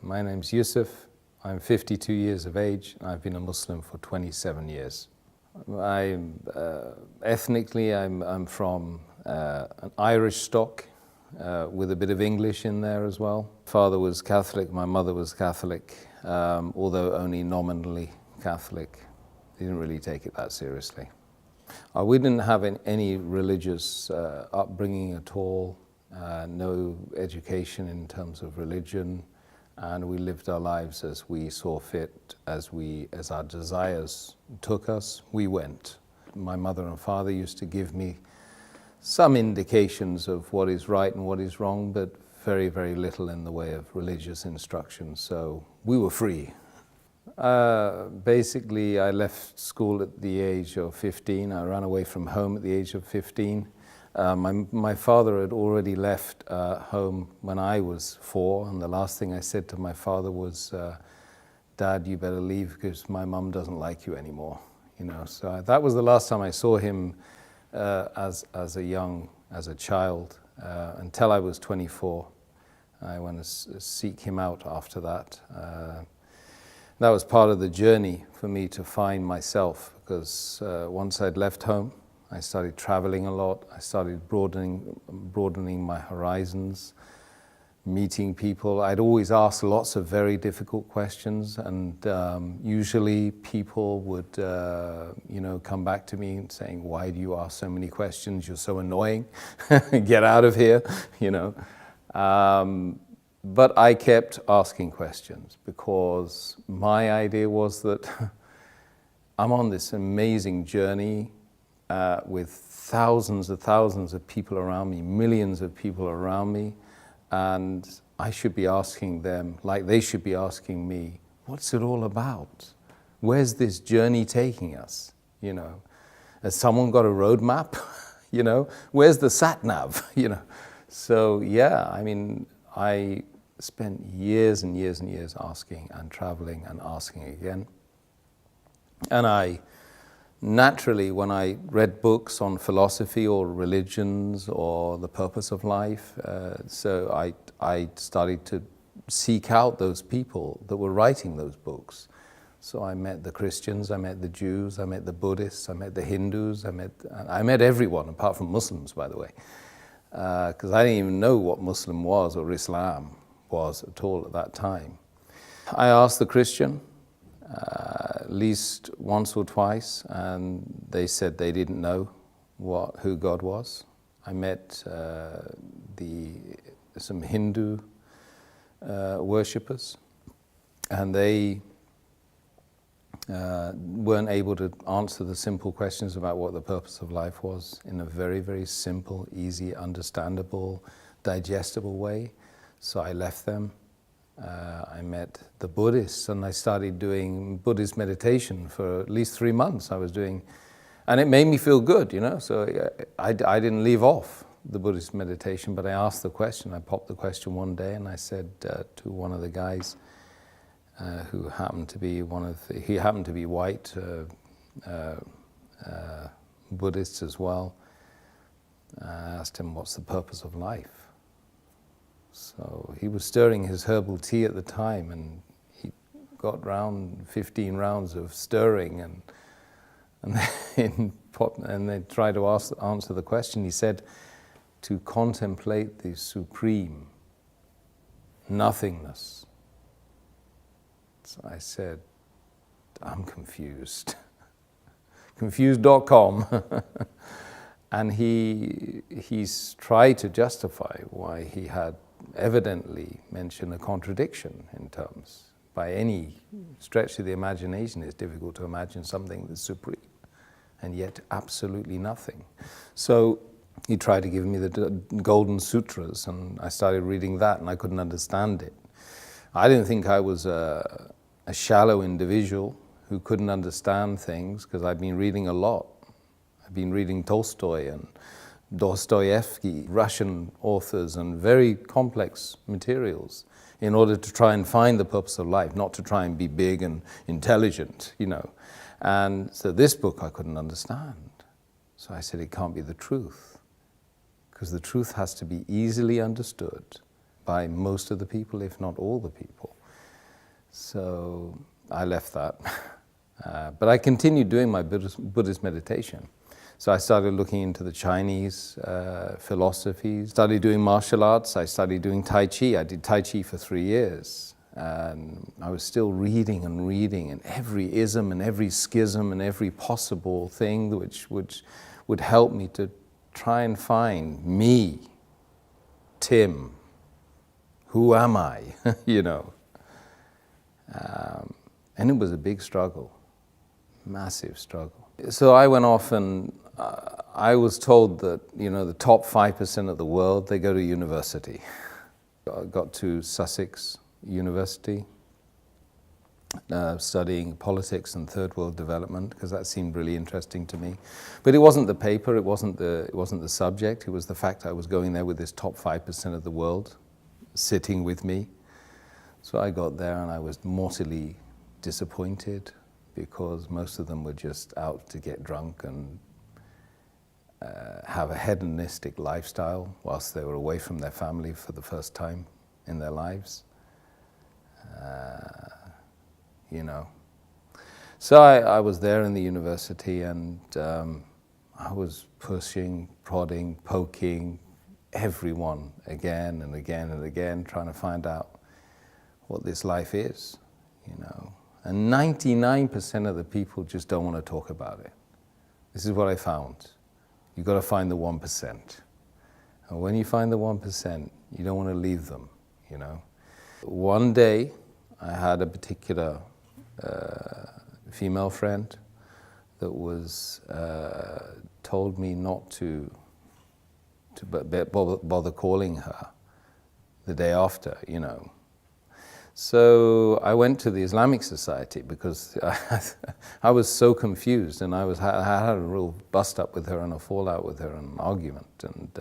My name's Yusuf. I'm 52 years of age, and I've been a Muslim for 27 years. Ethnically, I'm from an Irish stock with a bit of English in there as well. Father was Catholic, my mother was Catholic, although only nominally Catholic. They didn't really take it that seriously. We didn't have any religious upbringing at all, no education in terms of religion, and we lived our lives as we saw fit, as our desires took us, we went. My mother and father used to give me some indications of what is right and what is wrong, but very, very little in the way of religious instruction, so we were free. Basically, I left school at the age of 15. I ran away from home at the age of 15. My father had already left home when I was 4, and the last thing I said to my father was, "Dad, you better leave because my mum doesn't like you anymore." You know, so that was the last time I saw him as a child until I was 24. I went to seek him out after that. That was part of the journey for me to find myself, because once I'd left home, I started traveling a lot. I started broadening my horizons, meeting people. I'd always ask lots of very difficult questions, and usually people would, come back to me saying, "Why do you ask so many questions? You're so annoying. Get out of here," you know. But I kept asking questions because my idea was that I'm on this amazing journey with thousands of people around me, millions of people around me, and I should be asking them, like they should be asking me, what's it all about? Where's this journey taking us? You know, has someone got a roadmap? You know, where's the sat nav? You know, so yeah, I mean, I spent years and years and years asking and traveling and asking again. And I naturally, when I read books on philosophy or religions or the purpose of life, so I started to seek out those people that were writing those books. So I met the Christians, I met the Jews, I met the Buddhists, I met the Hindus, I met everyone apart from Muslims, by the way, because I didn't even know what Muslim was or Islam was at all at that time. I asked the Christian at least once or twice, and they said they didn't know who God was. I met some Hindu worshippers, and they weren't able to answer the simple questions about what the purpose of life was in a very, very simple, easy, understandable, digestible way. So I left them. I met the Buddhists, and I started doing Buddhist meditation for at least 3 months. I was doing, and it made me feel good, you know. So I didn't leave off the Buddhist meditation, but I asked the question. I popped the question one day, and I said to one of the guys who happened to be he happened to be white, Buddhist as well. I asked him, "What's the purpose of life?" So he was stirring his herbal tea at the time, and he got round 15 rounds of stirring, and they tried to answer the question. He said, "To contemplate the supreme nothingness." So I said, "I'm confused." Confused.com. And he's tried to justify why he had evidently mentioned a contradiction in terms. By any stretch of the imagination, it's difficult to imagine something that's supreme and yet absolutely nothing. So he tried to give me the Golden Sutras, and I started reading that, and I couldn't understand it. I didn't think I was a shallow individual who couldn't understand things, because I'd been reading a lot. I've been reading Tolstoy and Dostoevsky, Russian authors, and very complex materials in order to try and find the purpose of life, not to try and be big and intelligent, you know. And so this book I couldn't understand. So I said, it can't be the truth, because the truth has to be easily understood by most of the people, if not all the people. So I left that. But I continued doing my Buddhist meditation. So I started looking into the Chinese philosophies, started doing martial arts, I started doing Tai Chi. I did Tai Chi for 3 years. And I was still reading and every ism and every schism and every possible thing which would help me to try and find me, Tim, who am I, you know. And it was a big struggle, massive struggle. So I went off and I was told that, you know, the top 5% of the world, they go to university. I got to Sussex University, studying politics and third world development, because that seemed really interesting to me. But it wasn't the paper, it wasn't the subject, it was the fact I was going there with this top 5% of the world sitting with me. So I got there and I was mortally disappointed, because most of them were just out to get drunk and have a hedonistic lifestyle whilst they were away from their family for the first time in their lives. You know. So I was there in the university, and I was pushing, prodding, poking everyone again and again and again, trying to find out what this life is, you know. And 99% of the people just don't want to talk about it. This is what I found. You've got to find the 1%. And when you find the 1%, you don't want to leave them, you know. One day, I had a particular female friend that was told me not to bother calling her the day after, you know. So I went to the Islamic Society because I was so confused, and I had a real bust up with her and a fallout with her and an argument, and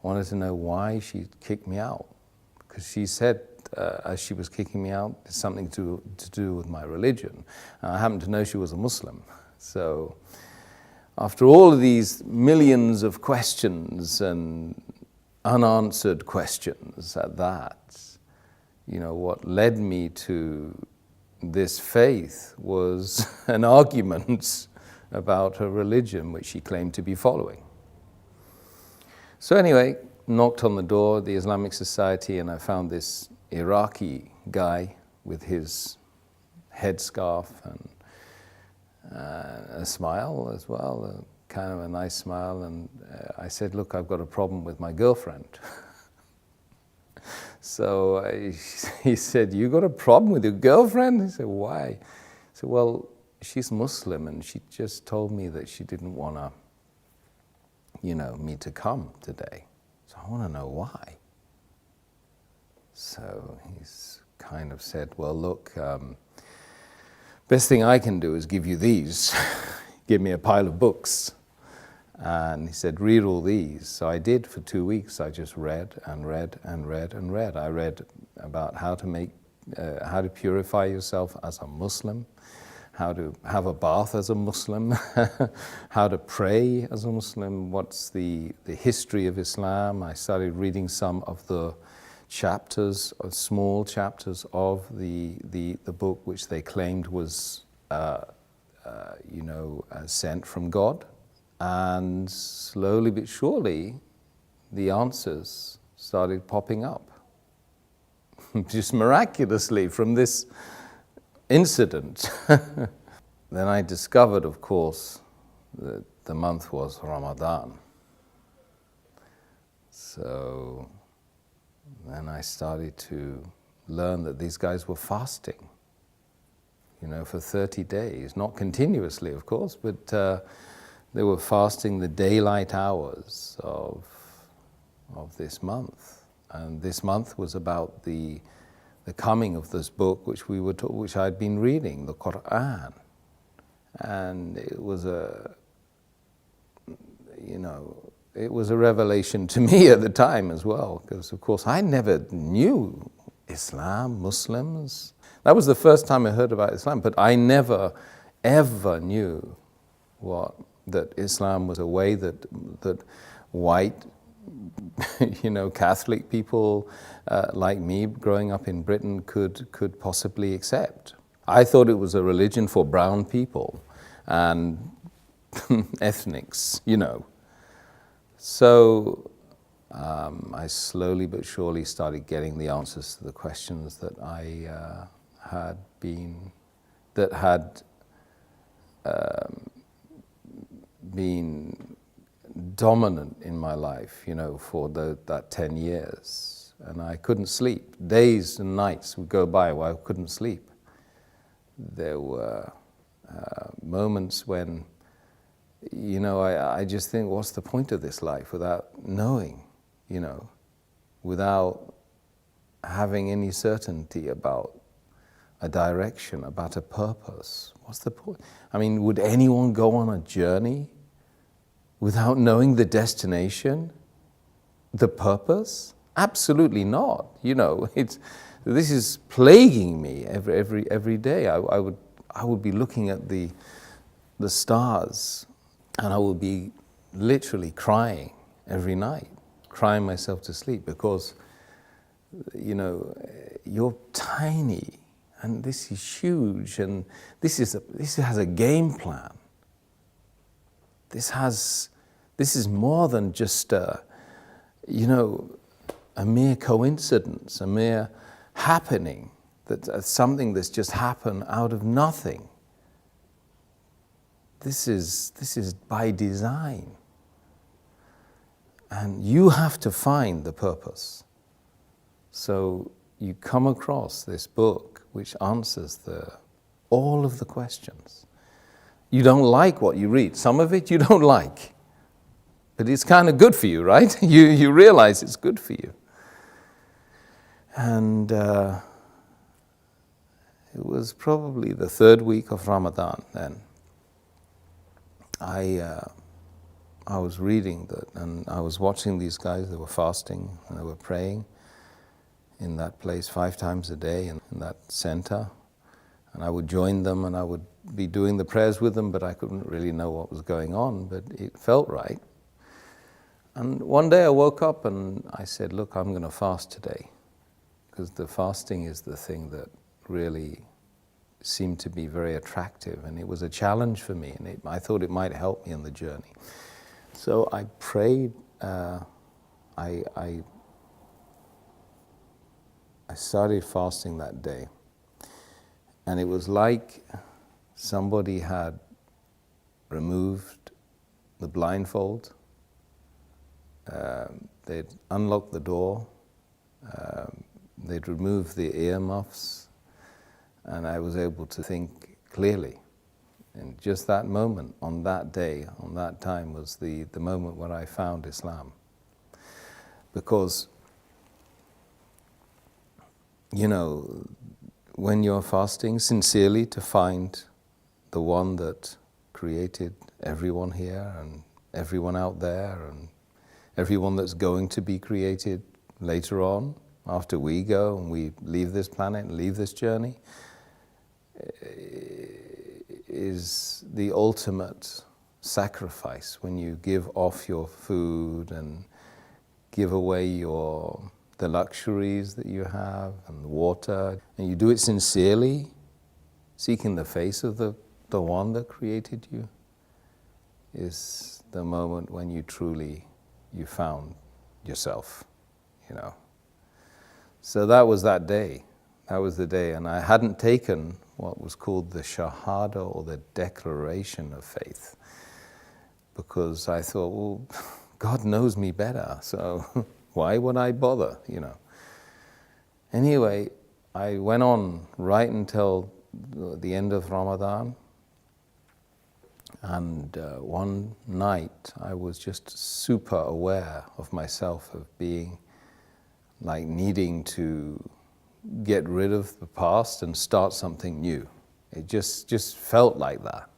wanted to know why she kicked me out. Because she said, as she was kicking me out, it's something to do with my religion. And I happened to know she was a Muslim. So after all of these millions of questions and unanswered questions at that, you know, what led me to this faith was an argument about her religion, which she claimed to be following. So anyway, knocked on the door of the Islamic Society, and I found this Iraqi guy with his headscarf and a smile as well, kind of a nice smile, and I said, look, I've got a problem with my girlfriend. So he said, you got a problem with your girlfriend? He said, why? I said, well, she's Muslim, and she just told me that she didn't want to, you know, me to come today. So I want to know why. So he's kind of said, well, look, best thing I can do is give you these. Give me a pile of books. And he said, read all these. So I did for 2 weeks. I just read and read and read and read. I read about how to purify yourself as a Muslim, how to have a bath as a Muslim, how to pray as a Muslim, what's the history of Islam. I started reading some of the chapters, small chapters of the book, which they claimed was, sent from God. And slowly but surely, the answers started popping up. Just miraculously from this incident. Then I discovered, of course, that the month was Ramadan. So then I started to learn that these guys were fasting, you know, for 30 days. Not continuously, of course, but they were fasting the daylight hours of this month. And this month was about the coming of this book, which I'd been reading, the Quran. And it was a revelation to me at the time as well, because of course I never knew Islam, Muslims. That was the first time I heard about Islam, but I never ever knew that Islam was a way that white Catholic people like me growing up in Britain could possibly accept. I thought it was a religion for brown people and ethnics, So I slowly but surely started getting the answers to the questions that I had been dominant in my life, for that 10 years. And I couldn't sleep. Days and nights would go by where I couldn't sleep. There were moments when, I just think, what's the point of this life without knowing, without having any certainty about a direction, about a purpose? What's the point? I mean, would anyone go on a journey without knowing the destination, the purpose? Absolutely not. This is plaguing me every day. I would be looking at the stars, and I would be literally crying every night, crying myself to sleep, because you're tiny, and this is huge, and this has a game plan. This is more than just a mere coincidence, a mere happening, that's something that's just happened out of nothing. This is by design. And you have to find the purpose. So you come across this book which answers all of the questions. You don't like what you read. Some of it you don't like. But it's kind of good for you, right? You realize it's good for you. And it was probably the third week of Ramadan then. I was reading that, and I was watching these guys. They were fasting and they were praying in that place 5 times a day in that center. And I would join them and I would be doing the prayers with them, but I couldn't really know what was going on, but it felt right. And one day I woke up and I said, look, I'm going to fast today, because the fasting is the thing that really seemed to be very attractive, and it was a challenge for me, and I thought it might help me on the journey. So I prayed. I started fasting that day, and it was like somebody had removed the blindfold. They'd unlocked the door. They'd removed the earmuffs, and I was able to think clearly. And just that moment, on that day, on that time, was the moment when I found Islam. Because, when you're fasting sincerely to find the one that created everyone here and everyone out there and everyone that's going to be created later on, after we go and we leave this planet and leave this journey, is the ultimate sacrifice, when you give off your food and give away the luxuries that you have and the water, and you do it sincerely, seeking the face of the one that created you, is the moment when you found yourself, So that was that day. That was the day, and I hadn't taken what was called the Shahada, or the declaration of faith, because I thought, well, God knows me better, so why would I bother, Anyway, I went on right until the end of Ramadan, and one night I was just super aware of myself, of being like needing to get rid of the past and start something new. It just felt like that.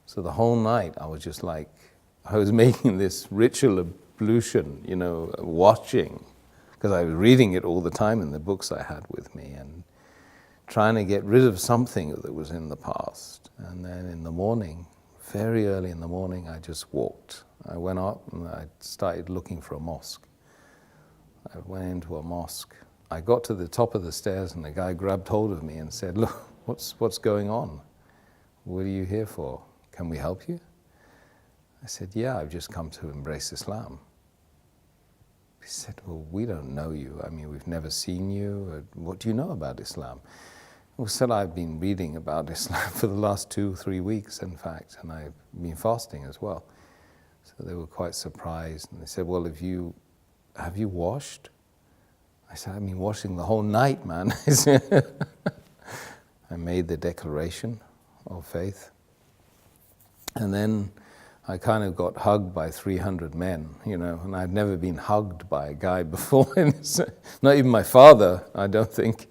So the whole night I was just like, I was making this ritual ablution, watching, because I was reading it all the time in the books I had with me, and trying to get rid of something that was in the past. And then in the morning, very early in the morning, I just walked. I went up and I started looking for a mosque. I went into a mosque. I got to the top of the stairs and the guy grabbed hold of me and said, "Look, what's going on? What are you here for? Can we help you?" I said, "Yeah, I've just come to embrace Islam." He said, "Well, we don't know you. I mean, we've never seen you. What do you know about Islam?" I said, "I've been reading about Islam for the last 2-3 weeks, in fact, and I've been fasting as well." So they were quite surprised, and they said, "Well, have you washed?" I said, "I've been washing the whole night, man." I made the declaration of faith, and then I kind of got hugged by 300 men, and I'd never been hugged by a guy before. Not even my father, I don't think.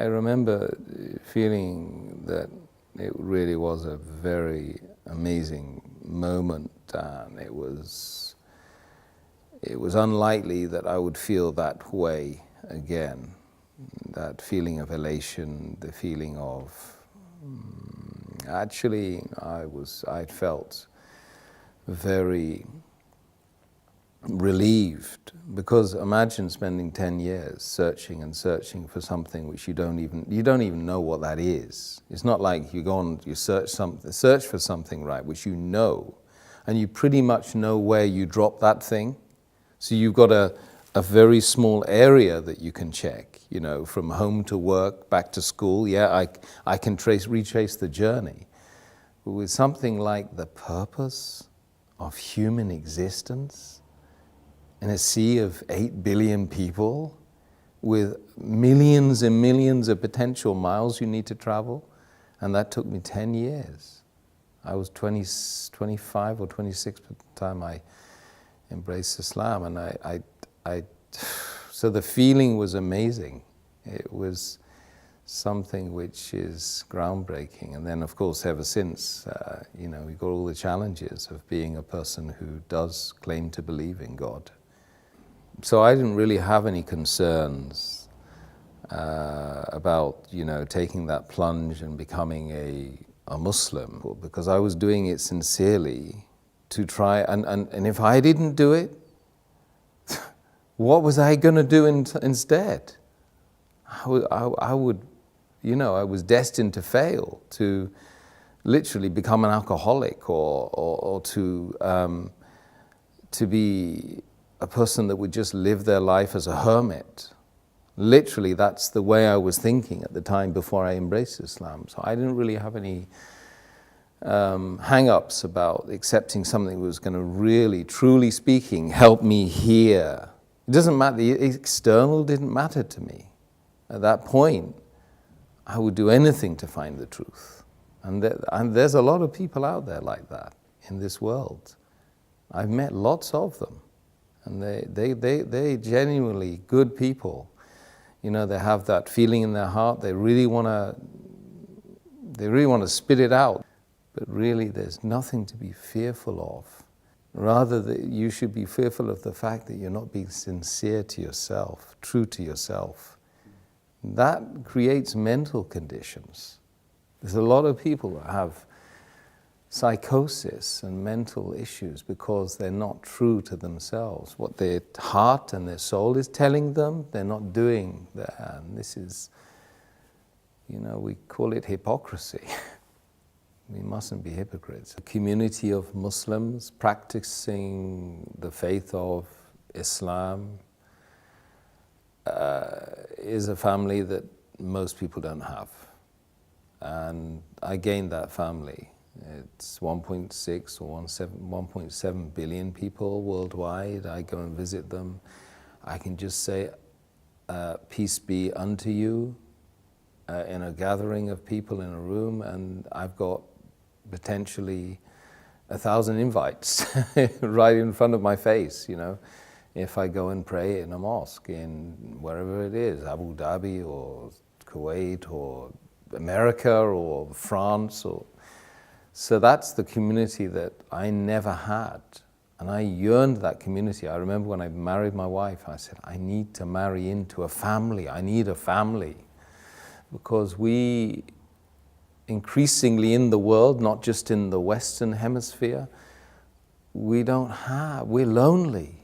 I remember feeling that it really was a very amazing moment, and it was unlikely that I would feel that way again. That feeling of elation, the feeling of actually I felt very relieved, because imagine spending 10 years searching and searching for something which you don't even know what that is. It's not like you go on, you search for something, right, which you know, and you pretty much know where you drop that thing. So you've got a very small area that you can check, from home to work, back to school. Yeah, I can retrace the journey. But with something like the purpose of human existence, in a sea of 8 billion people, with millions and millions of potential miles you need to travel, and that took me 10 years. I was 25 or 26 at the time I embraced Islam, and so the feeling was amazing. It was something which is groundbreaking. And then, of course, ever since, we've got all the challenges of being a person who does claim to believe in God. So I didn't really have any concerns about, taking that plunge and becoming a Muslim, because I was doing it sincerely to try, and if I didn't do it, what was I going to do instead? I would, I was destined to fail, to literally become an alcoholic, or to be a person that would just live their life as a hermit. Literally, that's the way I was thinking at the time before I embraced Islam. So I didn't really have any hang-ups about accepting something that was going to really, truly speaking, help me here. It doesn't matter, the external didn't matter to me. At that point, I would do anything to find the truth. And there's a lot of people out there like that in this world. I've met lots of them. And they genuinely good people. They have that feeling in their heart. They really want to spit it out. But really, there's nothing to be fearful of. Rather, that you should be fearful of the fact that you're not being sincere to yourself, true to yourself. That creates mental conditions. There's a lot of people that have psychosis and mental issues because they're not true to themselves. What their heart and their soul is telling them, they're not doing that. And this is, we call it hypocrisy. We mustn't be hypocrites. A community of Muslims practicing the faith of Islam is a family that most people don't have. And I gained that family. It's 1.6 or 1.7 billion people worldwide. I go and visit them. I can just say, peace be unto you, in a gathering of people in a room, and I've got potentially 1,000 invites right in front of my face, if I go and pray in a mosque in wherever it is, Abu Dhabi or Kuwait or America or France. So that's the community that I never had. And I yearned that community. I remember when I married my wife, I said, I need to marry into a family. I need a family. Because we increasingly in the world, not just in the Western Hemisphere, we're lonely.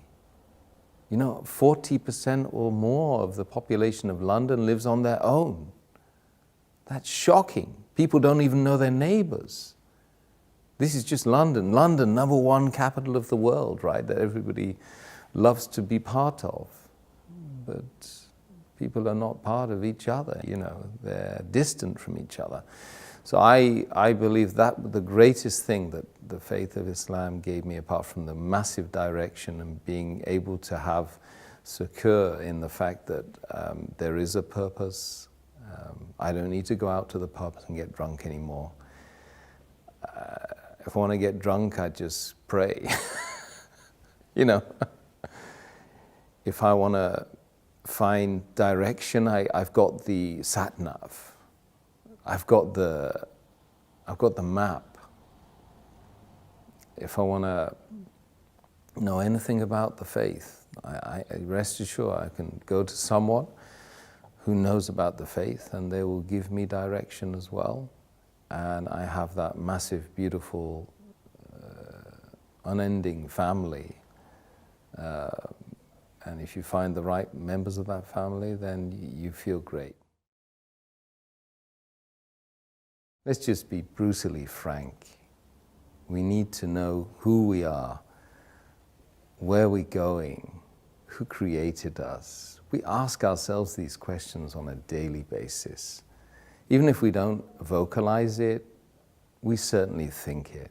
You know, 40% or more of the population of London lives on their own. That's shocking. People don't even know their neighbors. This is just London. London, #1 capital of the world, right? That everybody loves to be part of. But people are not part of each other, you know, they're distant from each other. So I believe that the greatest thing that the faith of Islam gave me, apart from the massive direction and being able to have secure in the fact that there is a purpose. I don't need to go out to the pubs and get drunk anymore. If I want to get drunk, I just pray. You know, if I want to find direction, I've got the sat-nav. I've got the map. If I want to know anything about the faith, I rest assured I can go to someone who knows about the faith and they will give me direction as well. And I have that massive, beautiful, unending family. And if you find the right members of that family, then you feel great. Let's just be brutally frank. We need to know who we are, where we're going, who created us. We ask ourselves these questions on a daily basis. Even if we don't vocalize it, we certainly think it.